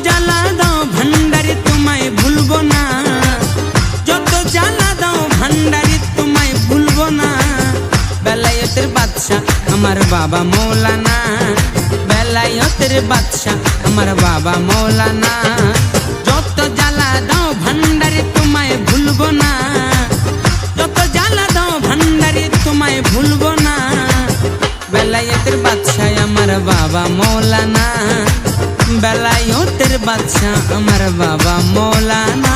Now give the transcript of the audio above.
জ্বালা দাও ভান্ডারি তোমায় ভুলবো না, যত জ্বালা দাও ভান্ডারি তোমায় ভুলবো না। বেলায়েতের বাদশাহ আমার বাবা মৌলানা, বেলায়েতের বাদশাহ আমার বাবা মৌলানা। যত জ্বালা দাও ভান্ডারি তোমায় ভুলবো না, যত জ্বালা দাও ভান্ডারি তোমায় ভুলবো না। বেলায়েতের বাদশাহ আমার বাবা মৌলানা, বেলায়েতের বাদশাহ আমার বাবা মৌলানা।